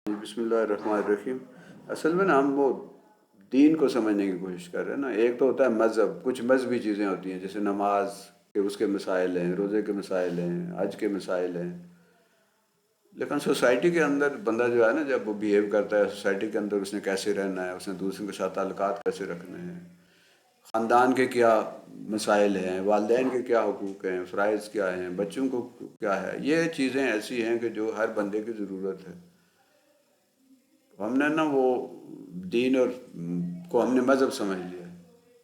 بسم اللہ الرحمن الرحیم۔ اصل میں نا ہم وہ دین کو سمجھنے کی کوشش کر رہے ہیں نا۔ ایک تو ہوتا ہے مذہب، کچھ مذہبی چیزیں ہوتی ہیں جیسے نماز کے اس کے مسائل ہیں، روزے کے مسائل ہیں، حج کے مسائل ہیں۔ لیکن سوسائٹی کے اندر بندہ جو ہے نا، جب وہ بیہیو کرتا ہے سوسائٹی کے اندر، اس نے کیسے رہنا ہے، اس نے دوسروں کے ساتھ تعلقات کیسے رکھنے ہیں، خاندان کے کیا مسائل ہیں، والدین کے کیا حقوق ہیں، فرائض کیا ہیں، بچوں کو کیا ہے، یہ چیزیں ایسی ہیں کہ جو ہر بندے کی ضرورت ہے۔ ہم نے نا وہ دین اور کو ہم نے مذہب سمجھ لیا ہے۔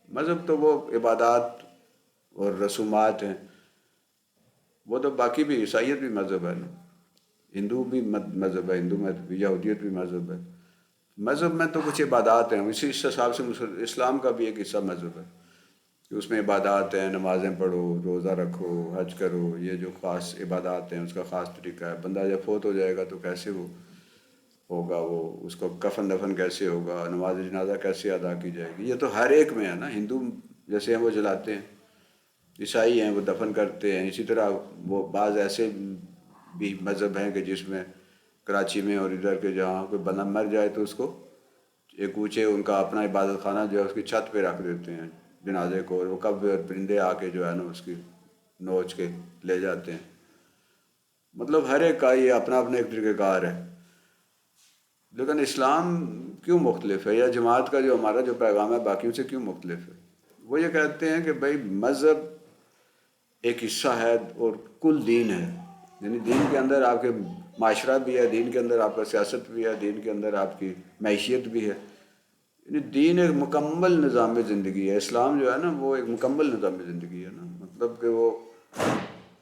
مذہب تو وہ عبادات اور رسومات ہیں، وہ تو باقی بھی عیسائیت بھی مذہب ہے نا، ہندو بھی مذہب ہے، ہندو مذہب بھی، یہودیت بھی مذہب ہے۔ مذہب میں تو کچھ عبادات ہیں، اسی حساب سے اسلام کا بھی ایک حصہ مذہب ہے کہ اس میں عبادات ہیں، نمازیں پڑھو، روزہ رکھو، حج کرو، یہ جو خاص عبادات ہیں اس کا خاص طریقہ ہے۔ بندہ جب فوت ہو جائے گا تو کیسے وہ ہوگا، وہ اس کو کفن دفن کیسے ہوگا، نماز جنازہ کیسے ادا کی جائے گی، یہ تو ہر ایک میں ہے نا۔ ہندو جیسے ہیں وہ جلاتے ہیں، عیسائی ہیں وہ دفن کرتے ہیں، اسی طرح وہ بعض ایسے بھی مذہب ہیں کہ جس میں کراچی میں اور ادھر کے جہاں کوئی بندہ مر جائے تو اس کو ایک اونچے ان کا اپنا عبادت خانہ جو ہے اس کی چھت پہ رکھ دیتے ہیں جنازے کو، اور وہ کبے اور پرندے آ کے جو ہے نا اس کی نوچ کے لے جاتے ہیں۔ مطلب ہر ایک کا یہ اپنا اپنا ایک طریقہ کار ہے۔ لیکن اسلام کیوں مختلف ہے، یا جماعت کا جو ہمارا جو پیغام ہے باقیوں سے کیوں مختلف ہے؟ وہ یہ کہتے ہیں کہ بھائی مذہب ایک حصہ ہے اور کل دین ہے، یعنی دین کے اندر آپ کے معاشرہ بھی ہے، دین کے اندر آپ کا سیاست بھی ہے، دین کے اندر آپ کی معیشیت بھی ہے، یعنی دین ایک مکمل نظام زندگی ہے۔ اسلام جو ہے نا وہ ایک مکمل نظام زندگی ہے نا، مطلب کہ وہ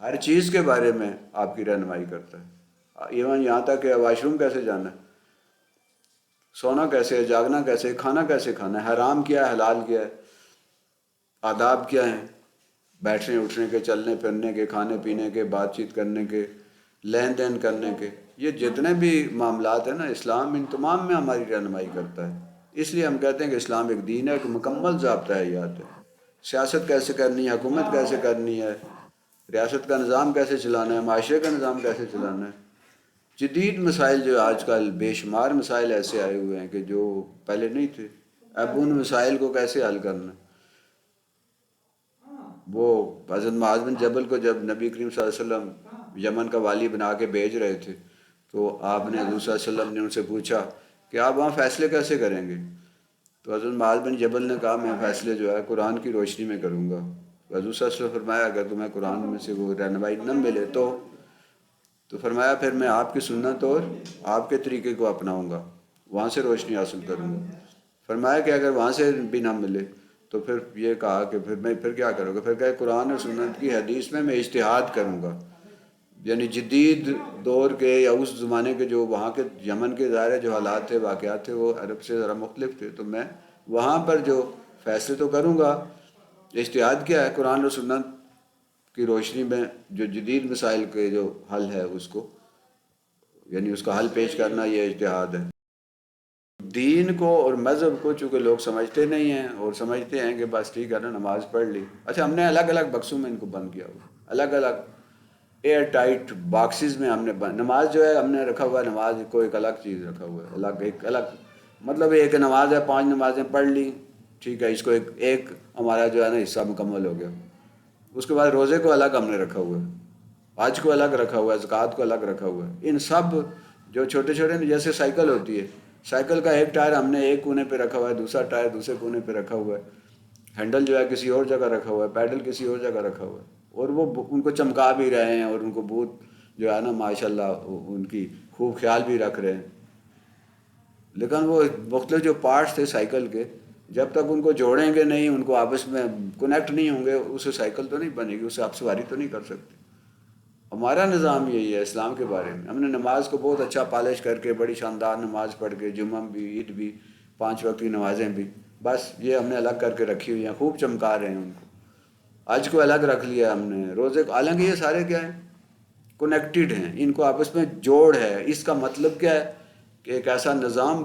ہر چیز کے بارے میں آپ کی رہنمائی کرتا ہے، ایون یہاں تک کہ واش روم کیسے جانا ہے، سونا کیسے ہے، جاگنا کیسے ہے، کھانا کیسے کھانا ہے، حرام کیا ہے، حلال کیا ہے، آداب کیا ہیں، بیٹھنے اٹھنے کے، چلنے پھرنے کے، کھانے پینے کے، بات چیت کرنے کے، لین دین کرنے کے، یہ جتنے بھی معاملات ہیں نا، اسلام ان تمام میں ہماری رہنمائی کرتا ہے۔ اس لیے ہم کہتے ہیں کہ اسلام ایک دین ہے، ایک مکمل ضابطہ حیات ہے۔ سیاست کیسے کرنی ہے، حکومت کیسے کرنی ہے، ریاست کا نظام کیسے چلانا ہے، معاشرے کا نظام کیسے چلانا ہے۔ جدید مسائل جو آج کل بے شمار مسائل ایسے آئے ہوئے ہیں کہ جو پہلے نہیں تھے، اب ان مسائل کو کیسے حل کرنا ہے۔ وہ حضرت معاذ بن جبل کو جب نبی کریم صلی اللہ علیہ وسلم یمن کا والی بنا کے بھیج رہے تھے تو آپ نے حضور صلی اللہ علیہ وسلم نے ان سے پوچھا کہ آپ وہاں فیصلے کیسے کریں گے؟ تو حضرت معاذ بن جبل نے کہا میں فیصلے جو ہے قرآن کی روشنی میں کروں گا۔ حضور صلی اللہ علیہ وسلم فرمایا اگر تمہیں قرآن میں سے وہ رہنمائی نہ ملے تو فرمایا پھر میں آپ کی سنت اور آپ کے طریقے کو اپناؤں گا، وہاں سے روشنی حاصل کروں گا۔ فرمایا کہ اگر وہاں سے بھی نہ ملے تو پھر یہ کہا کہ پھر کیا کرو گے؟ پھر کہا قرآن اور سنت کی حدیث میں اجتہاد کروں گا، یعنی جدید دور کے یا اس زمانے کے جو وہاں کے یمن کے ظاہر جو حالات تھے، واقعات تھے، وہ عرب سے ذرا مختلف تھے، تو میں وہاں پر جو فیصلے تو کروں گا۔ اجتہاد کیا ہے؟ قرآن اور سنت کی روشنی میں جو جدید مسائل کے جو حل ہے اس کو، یعنی اس کا حل پیش کرنا، یہ اجتہاد ہے۔ دین کو اور مذہب کو چونکہ لوگ سمجھتے نہیں ہیں، اور سمجھتے ہیں کہ بس ٹھیک ہے نا نماز پڑھ لی، اچھا ہم نے الگ الگ بکسوں میں ان کو بند کیا ہوا، الگ الگ ایئر ٹائٹ باکسز میں ہم نے بند۔ نماز جو ہے ہم نے رکھا ہوا ہے، نماز کو ایک الگ چیز رکھا ہوا ہے، الگ ایک الگ، مطلب ایک نماز ہے، 5 نمازیں پڑھ لی، ٹھیک ہے، اس کو ایک ہمارا جو ہے نا حصہ مکمل ہو گیا۔ اس کے بعد روزے کو الگ ہم نے رکھا ہوا ہے، حج کو الگ رکھا ہوا ہے، زکوٰۃ کو الگ رکھا ہوا ہے۔ ان سب جو چھوٹے چھوٹے جیسے سائیکل ہوتی ہے، سائیکل کا ایک ٹائر ہم نے ایک کونے پہ رکھا ہوا ہے، دوسرا ٹائر دوسرے کونے پہ رکھا ہوا ہے، ہینڈل جو ہے کسی اور جگہ رکھا ہوا ہے، پیڈل کسی اور جگہ رکھا ہوا ہے، اور وہ ان کو چمکا بھی رہے ہیں اور ان کو بہت جو ہے نا ماشاءاللہ ان کی خوب خیال بھی رکھ رہے ہیں۔ لیکن وہ مختلف جو پارٹس تھے سائیکل کے، جب تک ان کو جوڑیں گے نہیں، ان کو آپس میں کنیکٹ نہیں ہوں گے، اسے سائیکل تو نہیں بنے گی، اسے آپ سواری تو نہیں کر سکتے۔ ہمارا نظام یہی ہے اسلام کے بارے میں۔ ہم نے نماز کو بہت اچھا پالش کر کے بڑی شاندار نماز پڑھ کے، جمعہ بھی، عید بھی، 5 وقت کی نمازیں بھی، بس یہ ہم نے الگ کر کے رکھی ہوئی ہیں، خوب چمکا رہے ہیں ان کو۔ حج کو الگ رکھ لیا ہم نے، روزے کو، حالانکہ یہ سارے کیا ہیں، کنیکٹڈ ہیں، ان کو آپس میں جوڑ ہے۔ اس کا مطلب کیا ہے کہ ایک ایسا نظام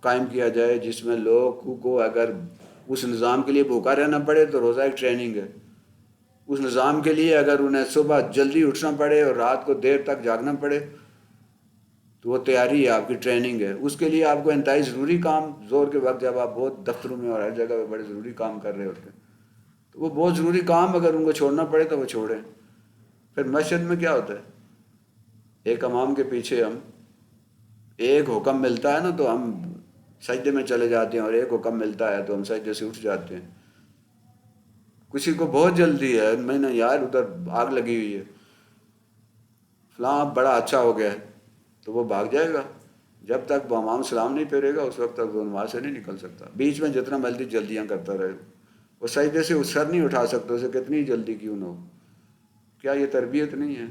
قائم کیا جائے جس میں لوگوں کو اگر اس نظام کے لیے بھوکا رہنا پڑے تو روزہ ایک ٹریننگ ہے، اس نظام کے لیے اگر انہیں صبح جلدی اٹھنا پڑے اور رات کو دیر تک جاگنا پڑے تو وہ تیاری ہے، آپ کی ٹریننگ ہے، اس کے لیے آپ کو انتہائی ضروری کام، زور کے وقت جب آپ بہت دفتروں میں اور ہر جگہ پہ بڑے ضروری کام کر رہے ہوتے ہیں، تو وہ بہت ضروری کام اگر ان کو چھوڑنا پڑے تو وہ چھوڑیں۔ پھر مسجد میں کیا ہوتا ہے، ایک امام کے پیچھے ہم، ایک حکم ملتا ہے نا تو ہم سجدے میں چلے جاتے ہیں، اور ایک حکم ملتا ہے تو ہم سجدے سے اٹھ جاتے ہیں۔ کسی کو بہت جلدی ہے، میں نے یار ادھر آگ لگی ہوئی ہے، فلاں بڑا اچھا ہو گیا ہے، تو وہ بھاگ جائے گا۔ جب تک وہ امام سلام نہیں پھیرے گا اس وقت تک وہ نماز سے نہیں نکل سکتا، بیچ میں جتنا مرضی جلدیاں کرتا رہے، وہ سجدے سے سر نہیں اٹھا سکتا، اسے کتنی جلدی کیوں نہ ہو۔ کیا یہ تربیت نہیں ہے؟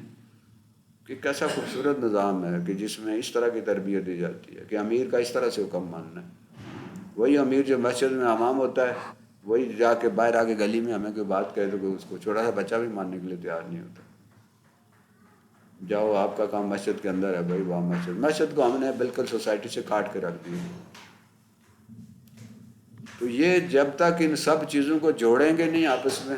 کہ کیسا خوبصورت نظام ہے کہ جس میں اس طرح کی تربیت دی جاتی ہے کہ امیر کا اس طرح سے حکم ماننا ہے۔ وہی امیر جو مسجد میں امام ہوتا ہے، وہی جا کے باہر آ کے گلی میں ہمیں کوئی بات کہے تو کوئی اس کو چھوٹا سا بچہ بھی ماننے کے لیے تیار نہیں ہوتا۔ جاؤ، آپ کا کام مسجد کے اندر ہے بھائی، وہاں مسجد کو ہم نے بالکل سوسائٹی سے کاٹ کے رکھ دیا۔ تو یہ جب تک ان سب چیزوں کو جوڑیں گے نہیں آپس میں،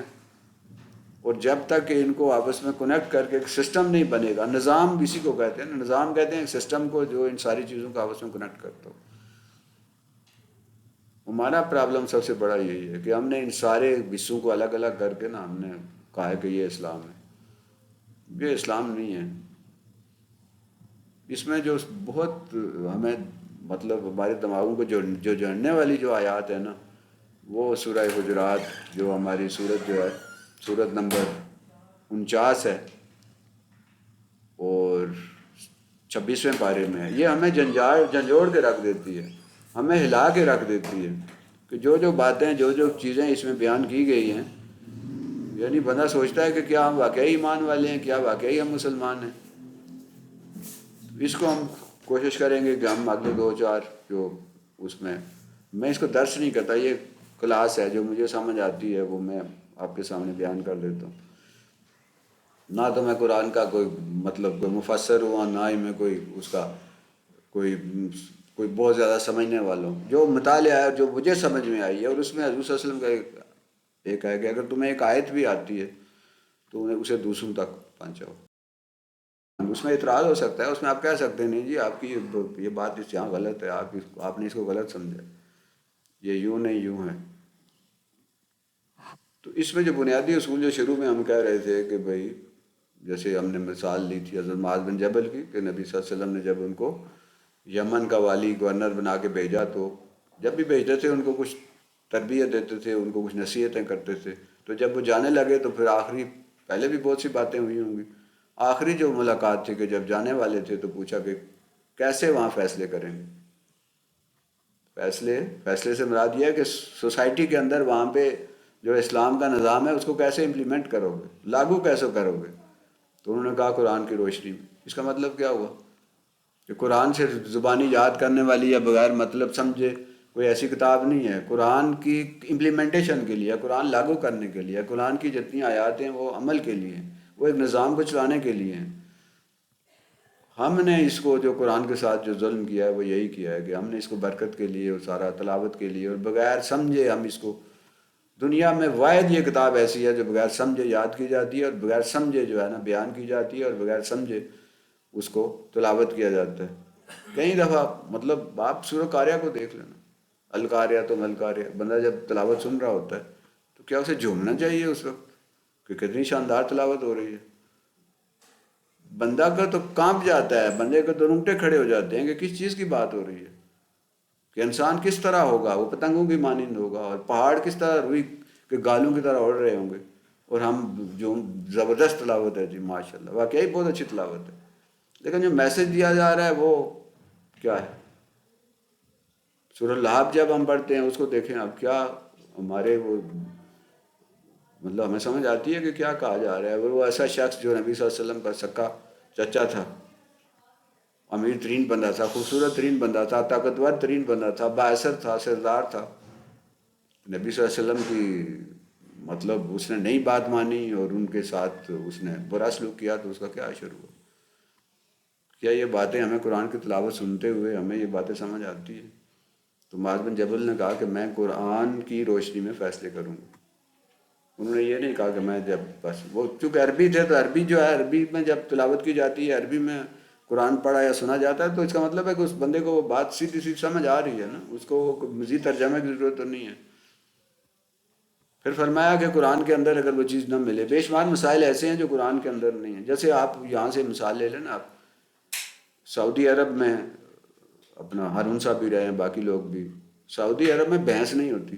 اور جب تک کہ ان کو آپس میں کنیکٹ کر کے ایک سسٹم نہیں بنے گا، نظام اسی کو کہتے ہیں، نظام کہتے ہیں ایک سسٹم کو جو ان ساری چیزوں کو آپس میں کنیکٹ کرتا ہو۔ ہمارا پرابلم سب سے بڑا یہی ہے کہ ہم نے ان سارے حصوں کو الگ الگ کر کے نا ہم نے کہا ہے کہ یہ اسلام ہے۔ یہ اسلام نہیں ہے۔ اس میں جو بہت ہمیں مطلب ہمارے دماغوں کو جو جڑنے والی جو آیات ہے نا، وہ سورہ حجرات جو ہماری سورت جو ہے، سورت نمبر 49 ہے اور 26ویں پارے میں ہے، یہ ہمیں جھنجھوڑ کے رکھ دیتی ہے، ہمیں ہلا کے رکھ دیتی ہے کہ جو باتیں جو چیزیں اس میں بیان کی گئی ہیں، یعنی بندہ سوچتا ہے کہ کیا ہم واقعی ایمان والے ہیں، کیا واقعی ہم مسلمان ہیں۔ اس کو ہم کوشش کریں گے کہ ہم اگلے 2-4 جو اس میں اس کو درس نہیں کرتا، یہ کلاس ہے، جو مجھے سمجھ آتی ہے وہ میں آپ کے سامنے بیان کر دیتا ہوں۔ نہ تو میں قرآن کا کوئی مطلب کوئی مفسر ہوں، نہ ہی میں کوئی اس کا کوئی کوئی بہت زیادہ سمجھنے والا ہوں۔ جو مطالعہ ہے، جو مجھے سمجھ میں آئی ہے، اور اس میں حضور صلی اللہ علیہ وسلم کا ایک ہے کہ اگر تمہیں ایک آیت بھی آتی ہے تو اسے دوسروں تک پہنچاؤ۔ اس میں اعتراض ہو سکتا ہے، اس میں آپ کہہ سکتے ہیں نہیں جی آپ کی یہ بات اس یہاں غلط ہے، آپ نے اس کو غلط سمجھا، یہ یوں نہیں یوں ہے۔ تو اس میں جو بنیادی اصول جو شروع میں ہم کہہ رہے تھے کہ بھائی، جیسے ہم نے مثال لی تھی حضرت معاذ بن جبل کی کہ نبی صلی اللہ علیہ وسلم نے جب ان کو یمن کا والی گورنر بنا کے بھیجا، تو جب بھی بھیجتے تھے ان کو کچھ تربیت دیتے تھے، ان کو کچھ نصیحتیں کرتے تھے، تو جب وہ جانے لگے تو پھر آخری، پہلے بھی بہت سی باتیں ہوئی ہوں گی، آخری جو ملاقات تھی کہ جب جانے والے تھے تو پوچھا کہ کیسے وہاں فیصلے کریں گے۔ فیصلے سے مراد یہ ہے کہ سوسائٹی کے اندر وہاں پہ جو اسلام کا نظام ہے اس کو کیسے امپلیمنٹ کرو گے، لاگو کیسے کرو گے۔ تو انہوں نے کہا قرآن کی روشنی میں۔ اس کا مطلب کیا ہوا کہ قرآن سے زبانی یاد کرنے والی یا بغیر مطلب سمجھے کوئی ایسی کتاب نہیں ہے۔ قرآن کی امپلیمنٹیشن کے لیے، قرآن لاگو کرنے کے لیے، قرآن کی جتنی آیات ہیں وہ عمل کے لیے ہیں، وہ ایک نظام کو چلانے کے لیے ہیں۔ ہم نے اس کو جو قرآن کے ساتھ جو ظلم کیا ہے وہ یہی کیا ہے کہ ہم نے اس کو برکت کے لیے اور سارا تلاوت کے لیے اور بغیر سمجھے ہم اس کو، دنیا میں واحد یہ کتاب ایسی ہے جو بغیر سمجھے یاد کی جاتی ہے اور بغیر سمجھے جو ہے نا بیان کی جاتی ہے اور بغیر سمجھے اس کو تلاوت کیا جاتا ہے۔ کئی دفعہ مطلب آپ سورہ قاریہ کو دیکھ لینا، القاریہ تو ملقاریہ، بندہ جب تلاوت سن رہا ہوتا ہے تو کیا اسے جھومنا چاہیے اس وقت کہ کتنی شاندار تلاوت ہو رہی ہے؟ بندہ کا تو کانپ جاتا ہے، بندے کے تو رونگٹے کھڑے ہو جاتے ہیں کہ کس چیز کی بات ہو رہی ہے، کہ انسان کس طرح ہوگا، وہ پتنگوں کی مانند ہوگا، اور پہاڑ کس طرح روئی کے گالوں کی طرح اڑ رہے ہوں گے، اور ہم جو زبردست تلاوت ہے جی ماشاءاللہ، واقعی بہت اچھی تلاوت ہے، لیکن جو میسج دیا جا رہا ہے وہ کیا ہے؟ سورہ لہب جب ہم پڑھتے ہیں اس کو دیکھیں اب، کیا ہمارے وہ مطلب ہمیں سمجھ آتی ہے کہ کیا کہا جا رہا ہے۔ وہ ایسا شخص جو نبی صلی اللہ علیہ وسلم کا سکا چچا تھا، امیر ترین بندہ تھا، خوبصورت ترین بندہ تھا، طاقتور ترین بندہ تھا، بااثر تھا، سردار تھا، نبی صلی اللہ علیہ وسلم کی مطلب اس نے نئی بات مانی اور ان کے ساتھ اس نے برا سلوک کیا، تو اس کا کیا اشر ہوا؟ کیا یہ باتیں ہمیں قرآن کی تلاوت سنتے ہوئے ہمیں یہ باتیں سمجھ آتی ہیں؟ تو معاذ بن جبل نے کہا کہ میں قرآن کی روشنی میں فیصلے کروں گا۔ انہوں نے یہ نہیں کہا کہ میں جب بس، وہ چونکہ عربی تھے تو عربی جو ہے، عربی میں جب تلاوت کی جاتی ہے، عربی میں قرآن پڑھا یا سنا جاتا ہے تو اس کا مطلب ہے کہ اس بندے کو وہ بات سیدھی سیدھی سمجھ آ رہی ہے نا، اس کو مزید ترجمے کی ضرورت تو نہیں ہے۔ پھر فرمایا کہ قرآن کے اندر اگر وہ چیز نہ ملے، بے شمار مسائل ایسے ہیں جو قرآن کے اندر نہیں ہیں۔ جیسے آپ یہاں سے مثال لے لیں نا، آپ سعودی عرب میں اپنا ہارون صاحب بھی رہے ہیں، باقی لوگ بھی، سعودی عرب میں بھینس نہیں ہوتی۔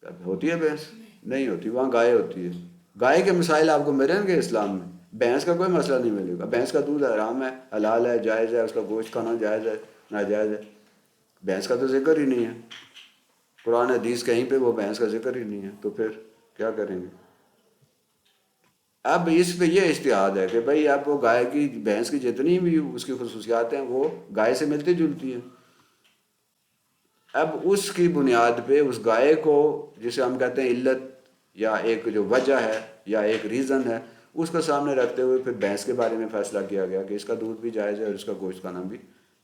اب ہوتی ہے بھینس؟ نہیں ہوتی، وہاں گائے ہوتی ہے۔ گائے کے مسائل آپ کو ملیں گے اسلام میں، بھینس کا کوئی مسئلہ نہیں ملے گا۔ بھینس کا دودھ حرام ہے، حلال ہے، جائز ہے، اس کا گوشت کھانا جائز ہے، ناجائز ہے؟ بھینس کا تو ذکر ہی نہیں ہے، قرآن حدیث کہیں پہ وہ بھینس کا ذکر ہی نہیں ہے، تو پھر کیا کریں گے؟ اب اس پہ یہ اجتہاد ہے کہ بھئی اب وہ گائے کی، بھینس کی جتنی بھی اس کی خصوصیات ہیں وہ گائے سے ملتی جلتی ہیں۔ اب اس کی بنیاد پہ اس گائے کو، جسے ہم کہتے ہیں علت یا ایک جو وجہ ہے یا ایک ریزن ہے، اس کو سامنے رکھتے ہوئے پھر بھینس کے بارے میں فیصلہ کیا گیا کہ اس کا دودھ بھی جائز ہے اور اس کا گوشت کھانا بھی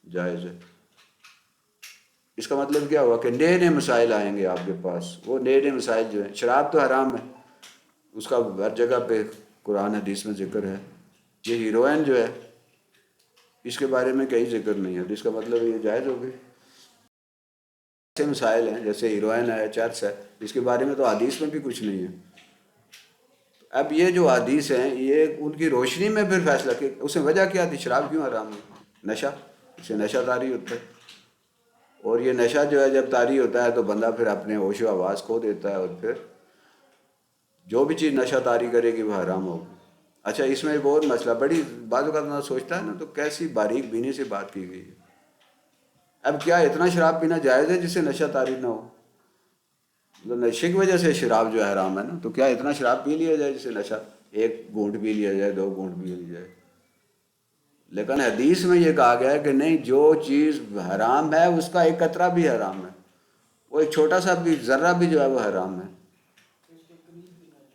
جائز ہے۔ اس کا مطلب کیا ہوا کہ نئے نئے مسائل آئیں گے آپ کے پاس۔ وہ نئے نئے مسائل جو ہیں، شراب تو حرام ہے، اس کا ہر جگہ پہ قرآن حدیث میں ذکر ہے۔ یہ ہیروئن جو ہے، اس کے بارے میں کہیں ذکر نہیں ہے، تو اس کا مطلب یہ جائز ہو گئی۔ ایسے مسائل ہیں جیسے ہیروئن ہے، چرس ہے، اس کے بارے میں تو حدیث میں بھی کچھ نہیں ہے۔ اب یہ جو حدیث ہیں، یہ ان کی روشنی میں پھر فیصلہ کہ اس میں وجہ کیا تھی، شراب کیوں حرام ہے؟ نشہ، اسے نشہ طاری ہوتا ہے، اور یہ نشہ جو ہے جب طاری ہوتا ہے تو بندہ پھر اپنے ہوش و حواس کھو دیتا ہے، اور پھر جو بھی چیز نشہ طاری کرے گی وہ حرام ہوگی۔ اچھا، اس میں ایک اور مسئلہ، بڑی بعض اوقات بندہ سوچتا ہے نا تو کیسی باریک بینی سے بات کی گئی ہے۔ اب کیا اتنا شراب پینا جائز ہے جس سے نشہ طاری نہ ہو؟ مطلب نشے کی وجہ سے شراب جو ہے حرام ہے نا، تو کیا اتنا شراب پی لیا جائے جس سے نشہ، ایک گھونٹ پی لیا جائے، دو گھونٹ پی لی جائے؟ لیکن حدیث میں یہ کہا گیا ہے کہ نہیں، جو چیز حرام ہے اس کا ایک قطرہ بھی حرام ہے، وہ ایک چھوٹا سا بھی ذرہ بھی جو ہے وہ حرام ہے،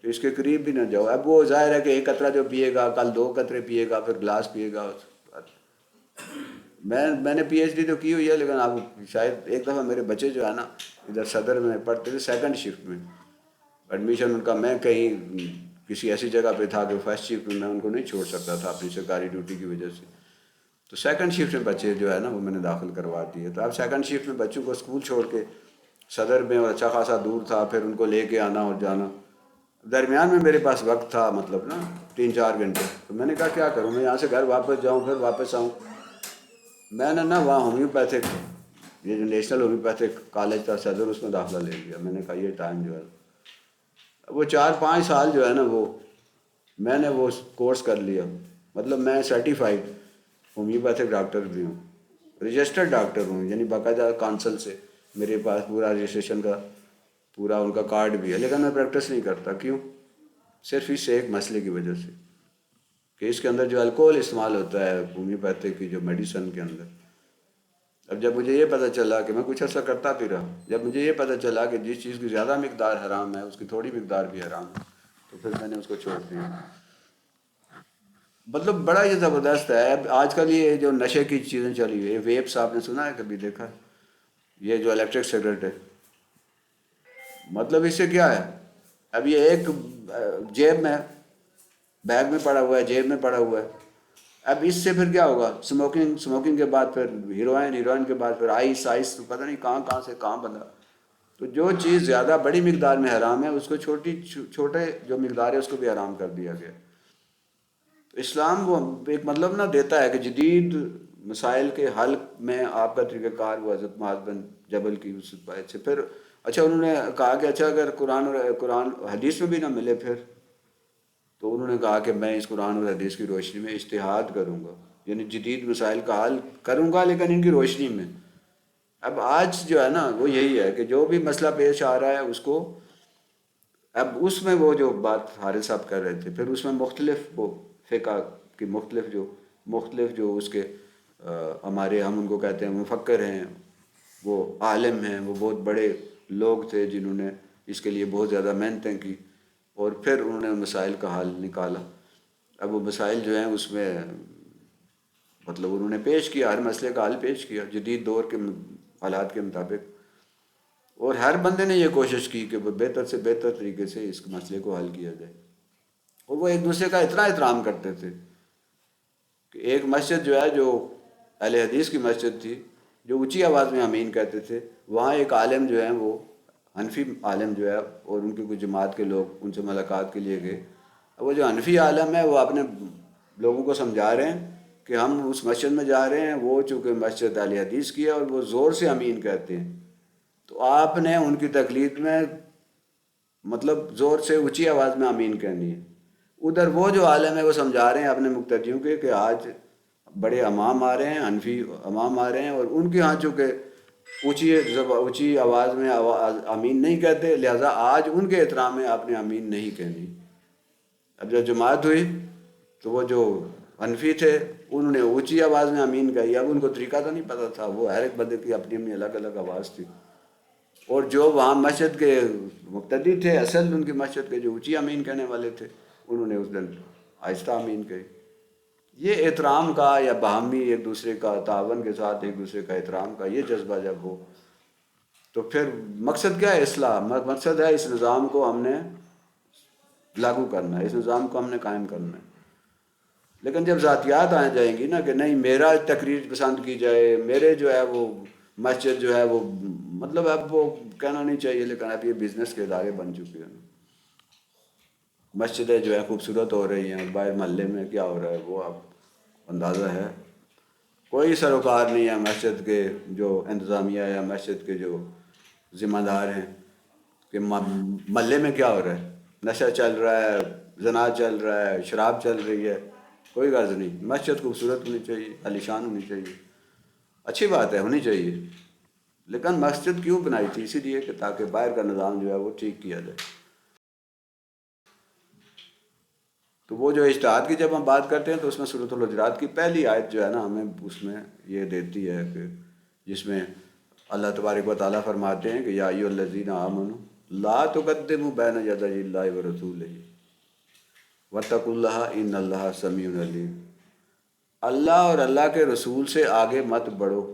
تو اس کے قریب بھی نہ جاؤ۔ اب وہ ظاہر ہے کہ ایک قطرہ جو پیے گا، کل دو قطرے پیے گا، پھر گلاس پیے گا۔ میں نے پی ایچ ڈی تو کی ہوئی ہے، لیکن اب شاید ایک دفعہ میرے بچے جو ہے نا، ادھر صدر میں پڑھتے تھے، سیکنڈ شفٹ میں ایڈمیشن ان کا، میں کہیں کسی ایسی جگہ پہ تھا کہ فرسٹ شفٹ میں ان کو نہیں چھوڑ سکتا تھا اپنی سرکاری ڈیوٹی کی وجہ سے، تو سیکنڈ شفٹ میں بچے جو ہے نا وہ میں نے داخل کروا دیے۔ تو اب سیکنڈ شفٹ میں بچوں کو اسکول چھوڑ کے صدر میں، اور اچھا خاصا دور تھا، پھر ان کو لے کے آنا اور جانا، درمیان میں میرے پاس وقت تھا، مطلب نا 3-4 گھنٹے، تو میں نے کہا کیا کروں، میں یہاں سے گھر واپس جاؤں پھر واپس آؤں؟ میں نے نا وہاں ہومیوپیتھک، یہ جو نیشنل ہومیوپیتھک کالج تھا صدر، اس میں داخلہ لے لیا۔ میں نے کہا یہ ٹائم جو ہے، وہ 4-5 سال جو ہے نا وہ میں نے وہ کورس کر لیا، مطلب میں سرٹیفائڈ ہومیوپیتھک ڈاکٹر بھی ہوں، رجسٹرڈ ڈاکٹر ہوں، یعنی باقاعدہ کانسل سے میرے پاس پورا رجسٹریشن کا پورا ان کا کارڈ بھی ہے، لیکن میں پریکٹس نہیں کرتا۔ کیوں؟ صرف اس ایک مسئلے کی وجہ سے کہ اس کے اندر جو الکوہول استعمال ہوتا ہے ہومیوپیتھک کی جو میڈیسن کے اندر، اب جب مجھے یہ پتہ چلا کہ میں کچھ عرصہ کرتا بھی رہا، جب مجھے یہ پتہ چلا کہ جس چیز کی زیادہ مقدار حرام ہے اس کی تھوڑی مقدار بھی حرام ہے، تو پھر میں نے اس کو چھوڑ دیا۔ مطلب بڑا یہ زبردست ہے۔ اب آج کل یہ جو نشے کی چیزیں چلی ہوئی ہے، ویپس آپ نے سنا ہے، کبھی دیکھا ہے؟ یہ جو الیکٹرک سگریٹ ہے، مطلب اس سے کیا ہے، اب یہ ایک جیب میں، بیگ میں پڑا ہوا ہے، جیب میں پڑا ہوا ہے، اب اس سے پھر کیا ہوگا، سموکنگ کے بعد پھر ہیروئن کے بعد پھر آئس تو پتہ نہیں کہاں کہاں سے کہاں بندہ۔ تو جو چیز زیادہ بڑی مقدار میں حرام ہے اس کو چھوٹے جو مقدار ہے اس کو بھی حرام کر دیا گیا۔ اسلام وہ ایک مطلب نہ دیتا ہے کہ جدید مسائل کے حل میں آپ کا طریقہ کار وہ حضرت معاذ بن جبل کی اس بات سے پھر اچھا انہوں نے کہا کہ اچھا اگر قرآن حدیث میں بھی نہ ملے پھر، تو انہوں نے کہا کہ میں اس قرآن اور حدیث کی روشنی میں اجتہاد کروں گا، یعنی جدید مسائل کا حل کروں گا لیکن ان کی روشنی میں۔ اب آج جو ہے نا وہ یہی ہے کہ جو بھی مسئلہ پیش آ رہا ہے اس کو، اب اس میں وہ جو بات حارث صاحب کر رہے تھے، پھر اس میں مختلف وہ فقہ کی مختلف جو اس کے ہمارے، ہم ان کو کہتے ہیں مفکر ہیں، وہ عالم ہیں، وہ بہت بڑے لوگ تھے جنہوں نے اس کے لیے بہت زیادہ محنتیں کی، اور پھر انہوں نے مسائل کا حل نکالا۔ اب وہ مسائل جو ہیں اس میں مطلب انہوں نے پیش کیا، ہر مسئلے کا حل پیش کیا جدید دور کے حالات کے مطابق، اور ہر بندے نے یہ کوشش کی کہ وہ بہتر سے بہتر طریقے سے اس مسئلے کو حل کیا جائے، اور وہ ایک دوسرے کا اتنا احترام کرتے تھے کہ ایک مسجد جو ہے جو اہل حدیث کی مسجد تھی، جو اونچی آواز میں آمین کہتے تھے، وہاں ایک عالم جو ہیں وہ حنفی عالم جو ہے، اور ان کے کچھ جماعت کے لوگ ان سے ملاقات کے لیے گئے. وہ جو حنفی عالم ہے وہ اپنے لوگوں کو سمجھا رہے ہیں کہ ہم اس مسجد میں جا رہے ہیں، وہ چونکہ مسجد اہل حدیث کی ہے اور وہ زور سے امین کہتے ہیں، تو آپ نے ان کی تقلید میں مطلب زور سے اونچی آواز میں آمین کہنی ہے. ادھر وہ جو عالم ہے وہ سمجھا رہے ہیں اپنے مقتدیوں کے کہ آج بڑے امام آ رہے ہیں، حنفی امام آ رہے ہیں، اور ان کے ہاں چونکہ اونچی آواز میں آمین نہیں کہتے، لہٰذا آج ان کے احترام میں آپ نے آمین نہیں کہنی. اب جب جماعت ہوئی تو وہ جو حنفی تھے انہوں نے اونچی آواز میں آمین کہی. اب ان کو طریقہ تو نہیں پتہ تھا، وہ ہر ایک بندے کی اپنی اپنی الگ الگ آواز تھی، اور جو وہاں مسجد کے مقتدی تھے، اصل ان کی مسجد کے جو اونچی آمین کہنے والے تھے، انہوں نے اس دن آہستہ آمین کہی. یہ احترام کا یا باہمی ایک دوسرے کا تعاون کے ساتھ ایک دوسرے کا احترام کا یہ جذبہ جب ہو تو پھر مقصد کیا ہے؟ اصلاح. مقصد ہے اس نظام کو ہم نے لاگو کرنا ہے، اس نظام کو ہم نے قائم کرنا ہے. لیکن جب ذاتیات آ جائیں گی نا کہ نہیں میرا تقریر پسند کی جائے، میرے جو ہے وہ مسجد جو ہے وہ مطلب اب وہ کہنا نہیں چاہیے لیکن اب یہ بزنس کے ادارے بن چکے ہیں. مسجدیں جو ہے خوبصورت ہو رہی ہیں، باہر محلے میں کیا ہو رہا ہے وہ اب اندازہ ہے. کوئی سروکار نہیں ہے مسجد کے جو انتظامیہ یا مسجد کے جو ذمہ دار ہیں کہ محلے میں کیا ہو رہا ہے، نشہ چل رہا ہے، زنا چل رہا ہے، شراب چل رہی ہے. کوئی غرض نہیں، مسجد خوبصورت ہونی چاہیے، عالیشان ہونی چاہیے، اچھی بات ہے ہونی چاہیے. لیکن مسجد کیوں بنائی تھی؟ اسی لیے کہ تاکہ باہر کا نظام جو ہے وہ ٹھیک کیا جائے. تو وہ جو اجتہاد کی جب ہم بات کرتے ہیں تو اس میں سورۃ الحجرات کی پہلی آیت جو ہے نا ہمیں اس میں یہ دیتی ہے کہ جس میں اللہ تبارک و تعالیٰ فرماتے ہیں کہ یا ایھا الذین آمنوا لا تقدموا بین یدی اللہ ورسولہ واتقوا اللہ ان اللہ سمیع علیم. اللہ اور اللہ کے رسول سے آگے مت بڑھو.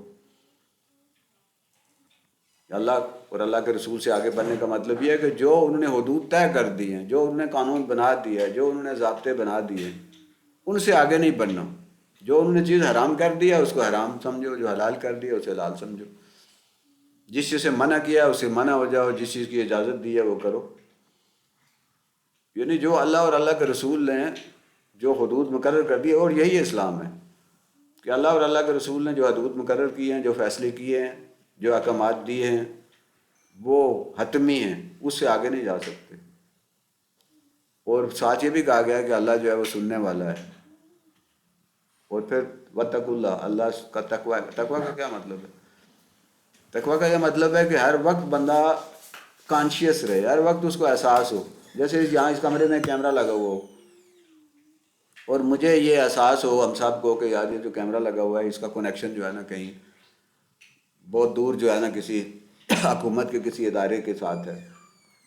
اللہ اور اللہ کے رسول سے آگے بڑھنے کا مطلب یہ ہے کہ جو انہوں نے حدود طے کر دی ہیں، جو انہوں نے قانون بنا دیا ہے، جو انہوں نے ضابطے بنا دیے ہیں، ان سے آگے نہیں بڑھنا. جو انہوں نے چیز حرام کر دیا اس کو حرام سمجھو، جو حلال کر دیا اسے حلال سمجھو. جس چیز سے منع کیا اسے منع ہو جاؤ، جس چیز کی اجازت دی ہے وہ کرو. یعنی جو اللہ اور اللہ کے رسول نے جو حدود مقرر کر دی، اور یہی اسلام ہے کہ اللہ اور اللہ کے رسول نے جو حدود مقرر کی ہیں، جو فیصلے کیے ہیں، جو احکامات دیے ہیں وہ حتمی ہیں، اس سے آگے نہیں جا سکتے. اور ساتھ یہ بھی کہا گیا ہے کہ اللہ جو ہے وہ سننے والا ہے. اور پھر واتقوا اللہ، اللہ کا تقوی. تقوی کا کیا مطلب ہے؟ تقوی کا یہ مطلب ہے کہ ہر وقت بندہ کانشیس رہے، ہر وقت اس کو احساس ہو. جیسے یہاں اس کمرے میں کیمرہ لگا ہوا ہو اور مجھے یہ احساس ہو ہم سب کو کہ یار یہ جو کیمرہ لگا ہوا ہے اس کا کنیکشن جو ہے نا کہیں بہت دور جو ہے نا کسی حکومت کے کسی ادارے کے ساتھ ہے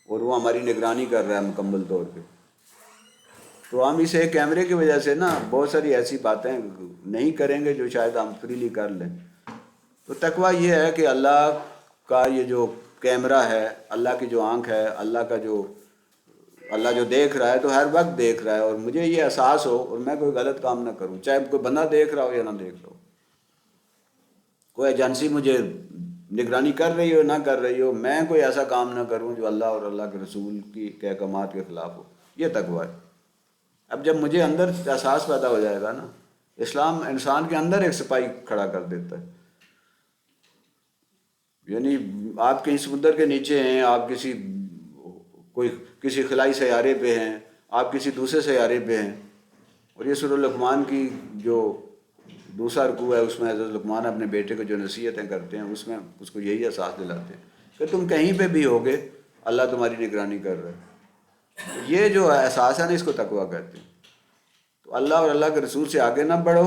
اور وہ ہماری نگرانی کر رہا ہے مکمل طور پہ. تو ہم اسے کیمرے کی وجہ سے نا بہت ساری ایسی باتیں نہیں کریں گے جو شاید ہم فریلی کر لیں. تو تقویٰ یہ ہے کہ اللہ کا یہ جو کیمرہ ہے، اللہ کی جو آنکھ ہے، اللہ جو دیکھ رہا ہے تو ہر وقت دیکھ رہا ہے، اور مجھے یہ احساس ہو اور میں کوئی غلط کام نہ کروں، چاہے کوئی بندہ دیکھ رہا ہو یا نہ دیکھ رہا ہو، کوئی ایجنسی مجھے نگرانی کر رہی ہو نہ کر رہی ہو، میں کوئی ایسا کام نہ کروں جو اللہ اور اللہ کے رسول کے احکامات کے خلاف ہو. یہ تقویٰ ہے. اب جب مجھے اندر احساس پیدا ہو جائے گا نا، اسلام انسان کے اندر ایک سپاہی کھڑا کر دیتا ہے. یعنی آپ کہیں سمندر کے نیچے ہیں، آپ کسی خلائی سیارے پہ ہیں، آپ کسی دوسرے سیارے پہ ہیں، اور یہ سورۃ لقمان کی جو دوسرا رکوع ہے اس میں حضرت لقمان اپنے بیٹے کو جو نصیحتیں کرتے ہیں اس میں اس کو یہی احساس دلاتے ہیں کہ تم کہیں پہ بھی ہوگے اللہ تمہاری نگرانی کر رہا ہے. یہ جو احساس ہے نا اس کو تقویٰ کہتے ہیں. تو اللہ اور اللہ کے رسول سے آگے نہ بڑھو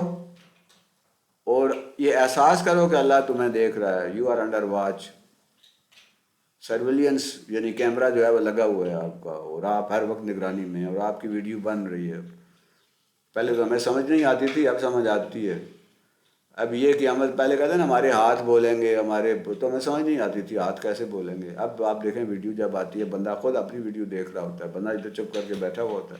اور یہ احساس کرو کہ اللہ تمہیں دیکھ رہا ہے. You are under watch. Surveillance یعنی کیمرہ جو ہے وہ لگا ہوا ہے آپ کا، اور آپ ہر وقت نگرانی میں ہیں اور آپ کی ویڈیو بن رہی ہے. پہلے تو ہمیں سمجھ نہیں آتی تھی، اب سمجھ آتی ہے. اب یہ کہ ہم پہلے کہتے ہیں نا ہمارے ہاتھ بولیں گے، تو ہمیں سمجھ نہیں آتی تھی ہاتھ کیسے بولیں گے. اب آپ دیکھیں ویڈیو جب آتی ہے بندہ خود اپنی ویڈیو دیکھ رہا ہوتا ہے، بندہ ادھر چپ کر کے بیٹھا ہوا ہوتا ہے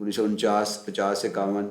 1949 51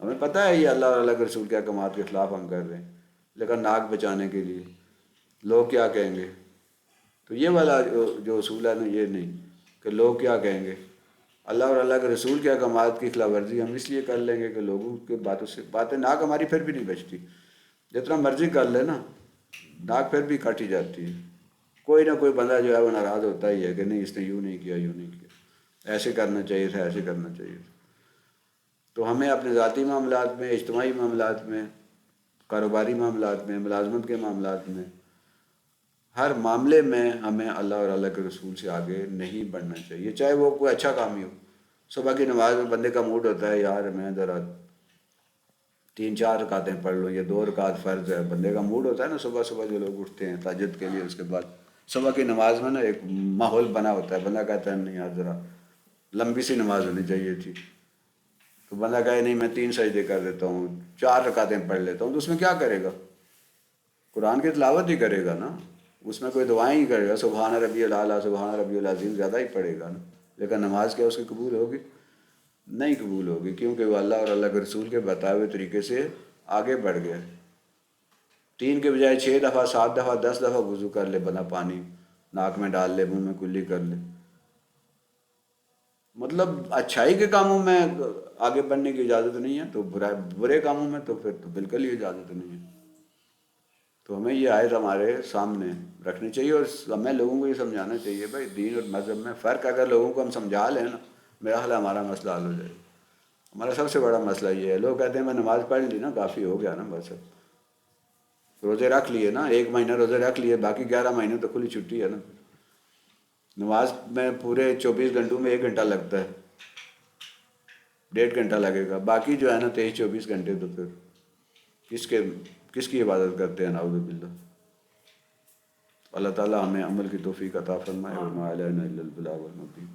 ہمیں پتہ ہے یہ اللہ اور اللہ کے رسول کے احکامات کے خلاف ہم کر رہے ہیں، لیکن ناک بچانے کے لیے لوگ کیا کہیں گے. تو یہ والا جو اصول ہے نا، یہ نہیں کہ لوگ کیا کہیں گے. اللہ اور اللہ کے رسول کے احکامات کی خلاف ورزی ہم اس لیے کر لیں گے کہ لوگوں کے باتوں سے باتیں ناک ہماری پھر بھی نہیں بچتی. جتنا مرضی کر لے نا، ناک پھر بھی کٹ ہی جاتی ہے. کوئی نہ کوئی بندہ جو ہے وہ ناراض ہوتا ہی ہے کہ نہیں اس نے یوں نہیں کیا، یوں نہیں کیا، ایسے کرنا چاہیے تھا، ایسے کرنا چاہیے تھا. تو ہمیں اپنے ذاتی معاملات میں، اجتماعی معاملات میں، کاروباری معاملات میں، ملازمت کے معاملات میں، ہر معاملے میں ہمیں اللہ اور اللہ کے رسول سے آگے نہیں بڑھنا چاہیے، چاہے وہ کوئی اچھا کام ہی ہو. صبح کی نماز میں بندے کا موڈ ہوتا ہے یار میں ذرا 3 4 رکعتیں پڑھ لوں، یہ 2 رکعت فرض ہے. بندے کا موڈ ہوتا ہے نا، صبح صبح جو لوگ اٹھتے ہیں تہجد کے لیے، اس کے بعد صبح کی نماز میں نا ایک ماحول بنا ہوتا ہے، بندہ کہتا ہے نہیں یار ذرا لمبی سی نماز ہونی چاہیے تھی. تو بندہ کہے نہیں میں 3 سجدے کر دیتا ہوں، 4 رکعتیں پڑھ لیتا ہوں. تو اس میں کیا کرے گا؟ قرآن کی تلاوت ہی کرے گا نا، اس میں کوئی دعائیں ہی کرے گا، سبحان ربی الاعلیٰ، سبحان ربی العظیم زیادہ ہی پڑھے گا نا. لیکن نماز کیا اس کی قبول ہوگی؟ نہیں قبول ہوگی، کیونکہ وہ اللہ اور اللہ کے رسول کے بتائے ہوئے طریقے سے آگے بڑھ گیا. 3 کے بجائے 6 دفعہ، 7 دفعہ، 10 دفعہ وضو کر لے بندہ، پانی ناک میں ڈال لے، منہ میں کلی کر لے. مطلب اچھائی کے کاموں میں آگے بڑھنے کی اجازت نہیں ہے، تو برے کاموں میں تو پھر تو بالکل ہی اجازت نہیں ہے. تو ہمیں یہ آیت ہمارے سامنے رکھنی چاہیے، اور ہمیں لوگوں کو یہ سمجھانا چاہیے بھائی دین اور مذہب میں فرق اگر لوگوں کو ہم سمجھا لیں نا، میرا خیال ہے ہمارا مسئلہ حل ہو جائے گا. ہمارا سب سے بڑا مسئلہ یہ ہے، لوگ کہتے ہیں میں نماز پڑھ لی نا کافی ہو گیا نا، بس روزے رکھ لیے نا، 1 مہینہ روزے رکھ لیے، باقی 11 مہینے تو کھلی چھٹی ہے نا. نماز میں پورے 24 گھنٹوں میں 1 گھنٹہ لگتا ہے، 1.5 گھنٹہ لگے گا، باقی جو ہے نا 23 24 گھنٹے تو پھر کس کے کس کی عبادت کرتے ہیں؟ نعوذ باللہ. اللہ تعالیٰ ہمیں عمل کی توفیق عطا فرمائے. وما علینا الا البلاغ المبین.